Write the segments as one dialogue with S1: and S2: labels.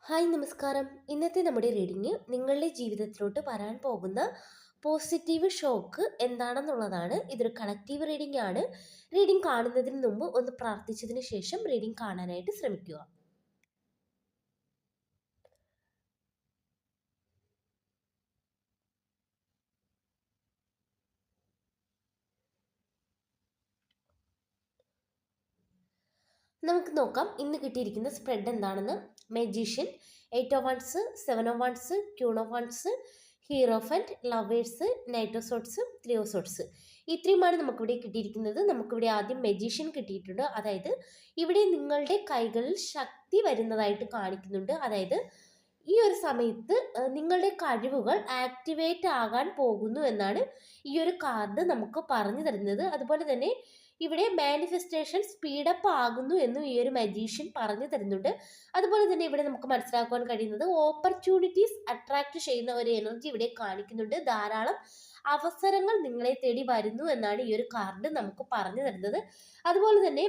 S1: Hi നമസ്കാരം. ഇന്നത്തെ നമ്മുടെ റീഡിങ് നിങ്ങളുടെ ജീവിതത്തിലോട്ട് വരാൻ പോകുന്ന പോസിറ്റീവ് ഷോക്ക് എന്താണെന്നുള്ളതാണ്. ഇതൊരു കളക്റ്റീവ് റീഡിംഗ് ആണ്. റീഡിംഗ് കാണുന്നതിന് മുമ്പ് ഒന്ന് പ്രാർത്ഥിച്ചതിന് ശേഷം റീഡിംഗ് കാണാനായിട്ട് ശ്രമിക്കുക. നമുക്ക് നോക്കാം ഇന്ന് കിട്ടിയിരിക്കുന്ന സ്പ്രെഡ് എന്താണെന്ന്. Magician, 8 of wands, 7 of wands, queen of wands, hierophant, lovers, knight of swords, 3 of swords. ഇത്രയുമാണ് നമുക്കിവിടെ കിട്ടിയിരിക്കുന്നത്. നമുക്കിവിടെ ആദ്യം മെജീഷ്യൻ കിട്ടിയിട്ടുണ്ട്. അതായത് ഇവിടെ നിങ്ങളുടെ കൈകളിൽ ശക്തി വരുന്നതായിട്ട് കാണിക്കുന്നുണ്ട്. അതായത് ഈ ഒരു സമയത്ത് നിങ്ങളുടെ കഴിവുകൾ ആക്ടിവേറ്റ് ആകാൻ പോകുന്നു എന്നാണ് ഈ ഒരു കാർഡ് നമുക്ക് പറഞ്ഞു തരുന്നത്. അതുപോലെ തന്നെ ഇവിടെ മാനിഫെസ്റ്റേഷൻ സ്പീഡപ്പ് ആകുന്നു എന്നും ഈ ഒരു മജീഷ്യൻ പറഞ്ഞു തരുന്നുണ്ട്. അതുപോലെ തന്നെ ഇവിടെ നമുക്ക് മനസ്സിലാക്കുവാൻ കഴിയുന്നത് ഓപ്പർച്യൂണിറ്റീസ് അട്രാക്ട് ചെയ്യുന്ന ഒരു എനർജി ഇവിടെ കാണിക്കുന്നുണ്ട്. ധാരാളം അവസരങ്ങൾ നിങ്ങളെ തേടി വരുന്നു എന്നാണ് ഈ ഒരു കാർഡ് നമുക്ക് പറഞ്ഞു തരുന്നത്. അതുപോലെ തന്നെ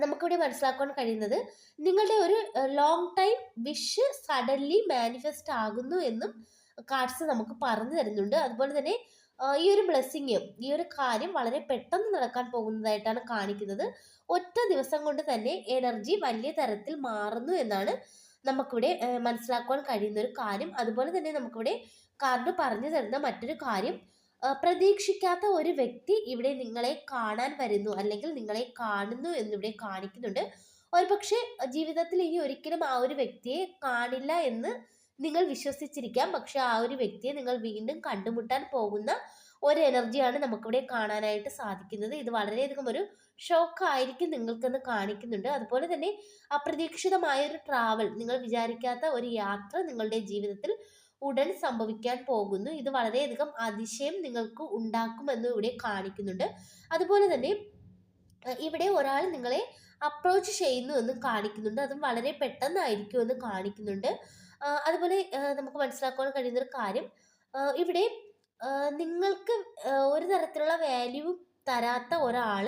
S1: നമുക്കിവിടെ മനസ്സിലാക്കാൻ കഴിയുന്നത് നിങ്ങളുടെ ഒരു long time wish suddenly manifest ആകുന്നു എന്നും കാർഡ്സ് നമുക്ക് പറഞ്ഞു തരുന്നുണ്ട്. അതുപോലെ തന്നെ ഈ ഒരു ബ്ലെസ്സിങ്, ഈ ഒരു കാര്യം വളരെ പെട്ടെന്ന് നടക്കാൻ പോകുന്നതായിട്ടാണ് കാണിക്കുന്നത്. ഒറ്റ ദിവസം കൊണ്ട് തന്നെ എനർജി വലിയ തരത്തിൽ മാറുന്നു എന്നാണ് നമുക്കിവിടെ മനസ്സിലാക്കുവാൻ കഴിയുന്ന ഒരു കാര്യം. അതുപോലെ തന്നെ നമുക്കിവിടെ കാർഡ് പറഞ്ഞു തരുന്ന മറ്റൊരു കാര്യം, പ്രതീക്ഷിക്കാത്ത ഒരു വ്യക്തി ഇവിടെ നിങ്ങളെ കാണാൻ വരുന്നു അല്ലെങ്കിൽ നിങ്ങളെ കാണുന്നു എന്നിവിടെ കാണിക്കുന്നുണ്ട്. ഒരുപക്ഷെ ജീവിതത്തിൽ ഇനി ഒരിക്കലും ആ ഒരു വ്യക്തിയെ കാണില്ല എന്ന് നിങ്ങൾ വിശ്വസിച്ചിരിക്കാം. പക്ഷെ ആ ഒരു വ്യക്തിയെ നിങ്ങൾ വീണ്ടും കണ്ടുമുട്ടാൻ പോകുന്ന ഒരു എനർജിയാണ് നമുക്കിവിടെ കാണാനായിട്ട് സാധിക്കുന്നത്. ഇത് വളരെയധികം ഒരു ഷോക്ക് ആയിരിക്കും നിങ്ങൾക്കെന്ന് കാണിക്കുന്നുണ്ട്. അതുപോലെ തന്നെ അപ്രതീക്ഷിതമായ ഒരു ട്രാവൽ, നിങ്ങൾ വിചാരിക്കാത്ത ഒരു യാത്ര നിങ്ങളുടെ ജീവിതത്തിൽ ഉടൻ സംഭവിക്കാൻ പോകുന്നു. ഇത് വളരെയധികം അതിശയം നിങ്ങൾക്ക് ഉണ്ടാക്കുമെന്ന് ഇവിടെ കാണിക്കുന്നുണ്ട്. അതുപോലെ തന്നെ ഇവിടെ ഒരാൾ നിങ്ങളെ അപ്രോച്ച് ചെയ്യുന്നു എന്ന് കാണിക്കുന്നുണ്ട്. അതും വളരെ പെട്ടെന്നായിരിക്കും എന്ന് കാണിക്കുന്നുണ്ട്. അതുപോലെ നമുക്ക് മനസ്സിലാക്കാൻ കഴിയുന്ന ഒരു കാര്യം, ഇവിടെ നിങ്ങൾക്ക് ഒരു തരത്തിലുള്ള വാല്യൂ തരാത്ത ഒരാൾ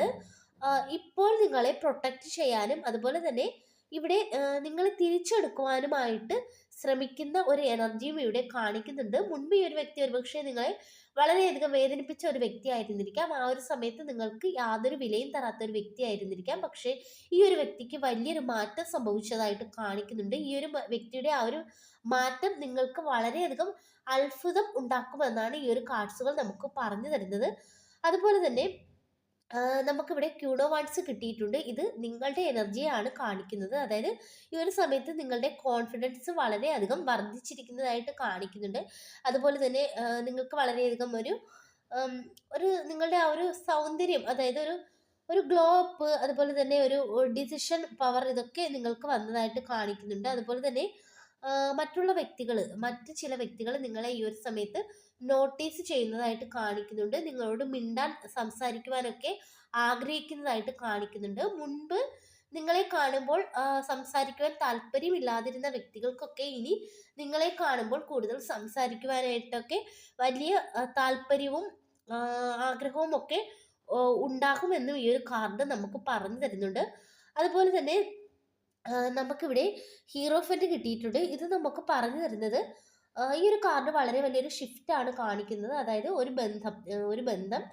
S1: ഇപ്പോൾ നിങ്ങളെ പ്രൊട്ടക്റ്റ് ചെയ്യാനും അതുപോലെ തന്നെ ഇവിടെ നിങ്ങളെ തിരിച്ചെടുക്കുവാനുമായിട്ട് ശ്രമിക്കുന്ന ഒരു എനർജിയും ഇവിടെ കാണിക്കുന്നുണ്ട്. മുൻപ് ഈ ഒരു വ്യക്തി ഒരുപക്ഷെ നിങ്ങളെ വളരെയധികം വേദനിപ്പിച്ച ഒരു വ്യക്തി ആയിരുന്നിരിക്കാം. ആ ഒരു സമയത്ത് നിങ്ങൾക്ക് യാതൊരു വിലയും തരാത്ത ഒരു വ്യക്തി ആയിരുന്നിരിക്കാം. പക്ഷേ ഈ ഒരു വ്യക്തിക്ക് വലിയൊരു മാറ്റം സംഭവിച്ചതായിട്ട് കാണിക്കുന്നുണ്ട്. ഈ ഒരു വ്യക്തിയുടെ ആ ഒരു മാറ്റം നിങ്ങൾക്ക് വളരെയധികം അത്ഭുതം ഉണ്ടാക്കുമെന്നാണ് ഈ ഒരു കാർഡ്സുകൾ നമുക്ക് പറഞ്ഞു തരുന്നത്. അതുപോലെ തന്നെ നമുക്കിവിടെ ക്യൂൺ ഓഫ് വൺസ് കിട്ടിയിട്ടുണ്ട്. ഇത് നിങ്ങളുടെ എനർജിയാണ് കാണിക്കുന്നത്. അതായത് ഈ ഒരു സമയത്ത് നിങ്ങളുടെ കോൺഫിഡൻസ് വളരെയധികം വർദ്ധിച്ചിരിക്കുന്നതായിട്ട് കാണിക്കുന്നുണ്ട്. അതുപോലെ തന്നെ നിങ്ങൾക്ക് വളരെയധികം ഒരു നിങ്ങളുടെ ആ ഒരു സൗന്ദര്യം, അതായത് ഒരു ഗ്ലോ അപ്പ്, അതുപോലെ തന്നെ ഒരു ഡിസിഷൻ പവർ, ഇതൊക്കെ നിങ്ങൾക്ക് വന്നതായിട്ട് കാണിക്കുന്നുണ്ട്. അതുപോലെ തന്നെ മറ്റ് ചില വ്യക്തികൾ നിങ്ങളെ ഈ ഒരു സമയത്ത് നോട്ടീസ് ചെയ്യുന്നതായിട്ട് കാണിക്കുന്നുണ്ട്. നിങ്ങളോട് മിണ്ടാൻ സംസാരിക്കുവാനൊക്കെ ആഗ്രഹിക്കുന്നതായിട്ട് കാണിക്കുന്നുണ്ട്. മുൻപ് നിങ്ങളെ കാണുമ്പോൾ സംസാരിക്കുവാൻ താല്പര്യമില്ലാതിരുന്ന വ്യക്തികൾക്കൊക്കെ ഇനി നിങ്ങളെ കാണുമ്പോൾ കൂടുതൽ സംസാരിക്കുവാനായിട്ടൊക്കെ വലിയ താല്പര്യവും ആഗ്രഹവും ഒക്കെ ഉണ്ടാകുമെന്നും ഈ ഒരു കാർഡ് നമുക്ക് പറഞ്ഞു തരുന്നുണ്ട്. അതുപോലെ തന്നെ നമുക്കിവിടെ ഹീറോഫൻറ്റ് കിട്ടിയിട്ടുണ്ട്. ഇത് നമുക്ക് പറഞ്ഞു തരുന്നത്, ഈ ഒരു കാർഡ് വളരെ വലിയൊരു ഷിഫ്റ്റ് ആണ് കാണിക്കുന്നത്. അതായത് ഒരു ബന്ധം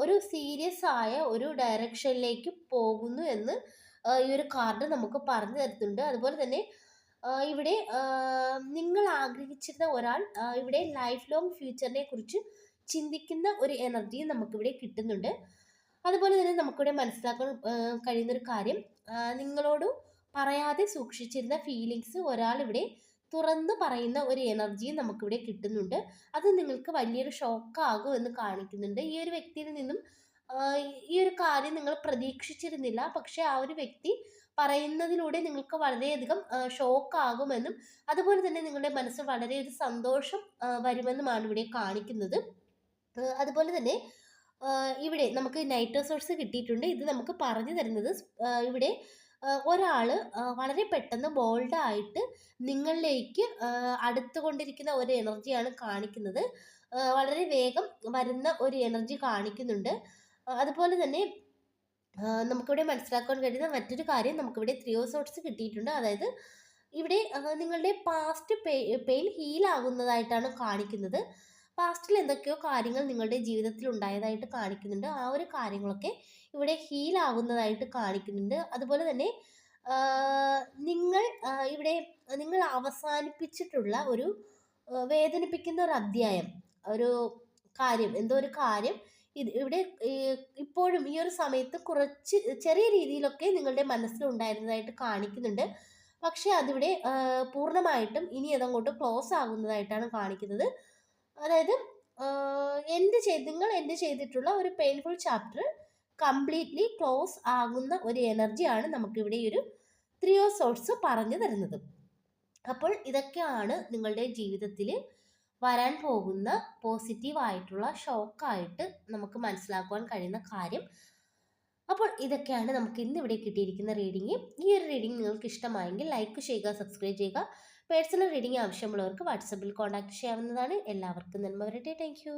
S1: ഒരു സീരിയസ് ആയ ഒരു ഡയറക്ഷനിലേക്ക് പോകുന്നു എന്ന് ഈ ഒരു കാർഡ് നമുക്ക് പറഞ്ഞു തരുന്നുണ്ട്. അതുപോലെ തന്നെ ഇവിടെ നിങ്ങൾ ആഗ്രഹിച്ചിരുന്ന ഒരാൾ ഇവിടെ ലൈഫ് ലോങ് ഫ്യൂച്ചറിനെ കുറിച്ച് ചിന്തിക്കുന്ന ഒരു എനർജിയും നമുക്കിവിടെ കിട്ടുന്നുണ്ട്. അതുപോലെ തന്നെ നമുക്കിവിടെ മനസ്സിലാക്കാൻ കഴിയുന്നൊരു കാര്യം, നിങ്ങളോട് പറയാതെ സൂക്ഷിച്ചിരുന്ന ഫീലിങ്സ് ഒരാൾ ഇവിടെ തുറന്നു പറയുന്ന ഒരു എനർജിയും നമുക്കിവിടെ കിട്ടുന്നുണ്ട്. അത് നിങ്ങൾക്ക് വലിയൊരു ഷോക്കാകും എന്ന് കാണിക്കുന്നുണ്ട്. ഈ ഒരു വ്യക്തിയിൽ നിന്നും ഈ ഒരു കാര്യം നിങ്ങൾ പ്രതീക്ഷിച്ചിരുന്നില്ല. പക്ഷെ ആ ഒരു വ്യക്തി പറയുന്നതിലൂടെ നിങ്ങൾക്ക് വളരെയധികം ഷോക്കാകുമെന്നും അതുപോലെ തന്നെ നിങ്ങളുടെ മനസ്സിൽ വളരെ ഒരു സന്തോഷം വരുമെന്നുമാണ് ഇവിടെ കാണിക്കുന്നത്. അതുപോലെ തന്നെ ഇവിടെ നമുക്ക് നൈറ്റ് സോഴ്സ് കിട്ടിയിട്ടുണ്ട്. ഇത് നമുക്ക് പറഞ്ഞു തരുന്നത്, ഇവിടെ ഒരാൾ വളരെ പെട്ടെന്ന് ബോൾഡായിട്ട് നിങ്ങളിലേക്ക് അടുത്തുകൊണ്ടിരിക്കുന്ന ഒരു എനർജിയാണ് കാണിക്കുന്നത്. വളരെ വേഗം വരുന്ന ഒരു എനർജി കാണിക്കുന്നുണ്ട്. അതുപോലെ തന്നെ നമുക്കിവിടെ മനസ്സിലാക്കാൻ കഴിയുന്ന മറ്റൊരു കാര്യം, നമുക്കിവിടെ 3 ഓഫ് സോർട്സ് കിട്ടിയിട്ടുണ്ട്. അതായത് ഇവിടെ നിങ്ങളുടെ പാസ്റ്റ് പെയിൻ ഹീലാകുന്നതായിട്ടാണ് കാണിക്കുന്നത്. പാസ്റ്റിൽ എന്തൊക്കെയോ കാര്യങ്ങൾ നിങ്ങളുടെ ജീവിതത്തിൽ ഉണ്ടായതായിട്ട് കാണിക്കുന്നുണ്ട്. ആ ഒരു കാര്യങ്ങളൊക്കെ ഇവിടെ ഹീലാകുന്നതായിട്ട് കാണിക്കുന്നുണ്ട്. അതുപോലെ തന്നെ നിങ്ങൾ ഇവിടെ നിങ്ങൾ അവസാനിപ്പിച്ചിട്ടുള്ള ഒരു വേദനിപ്പിക്കുന്ന ഒരു അധ്യായം, ഒരു കാര്യം, എന്തോ ഒരു കാര്യം ഇവിടെ ഇപ്പോഴും ഈ ഒരു സമയത്ത് കുറച്ച് ചെറിയ രീതിയിലൊക്കെ നിങ്ങളുടെ മനസ്സിലുണ്ടായിരുന്നതായിട്ട് കാണിക്കുന്നുണ്ട്. പക്ഷെ അതിവിടെ പൂർണ്ണമായിട്ടും ഇനി അതങ്ങോട്ട് ക്ലോസ് ആകുന്നതായിട്ടാണ് കാണിക്കുന്നത്. അതായത് നിങ്ങൾ എൻഡ് ചെയ്തിട്ടുള്ള ഒരു പെയിൻഫുൾ ചാപ്റ്റർ കംപ്ലീറ്റ്ലി ക്ലോസ് ആകുന്ന ഒരു എനർജിയാണ് നമുക്കിവിടെ ഈ ഒരു 3 ഓഫ് സോർട്സ് പറഞ്ഞു തരുന്നത്. അപ്പോൾ ഇതൊക്കെയാണ് നിങ്ങളുടെ ജീവിതത്തിൽ വരാൻ പോകുന്ന പോസിറ്റീവായിട്ടുള്ള ഷോക്കായിട്ട് നമുക്ക് മനസ്സിലാക്കുവാൻ കഴിയുന്ന കാര്യം. അപ്പോൾ ഇതൊക്കെയാണ് നമുക്ക് ഇന്ന് ഇവിടെ കിട്ടിയിരിക്കുന്ന റീഡിങ്. ഈ ഒരു റീഡിങ് നിങ്ങൾക്ക് ഇഷ്ടമായെങ്കിൽ ലൈക്ക് ചെയ്യുക, സബ്സ്ക്രൈബ് ചെയ്യുക. പേഴ്സണൽ റീഡിങ് ആവശ്യമുള്ളവർക്ക് വാട്സപ്പിൽ കോൺടാക്ട് ചെയ്യാവുന്നതാണ്. എല്ലാവർക്കും നന്മ വരട്ടെ. Thank you.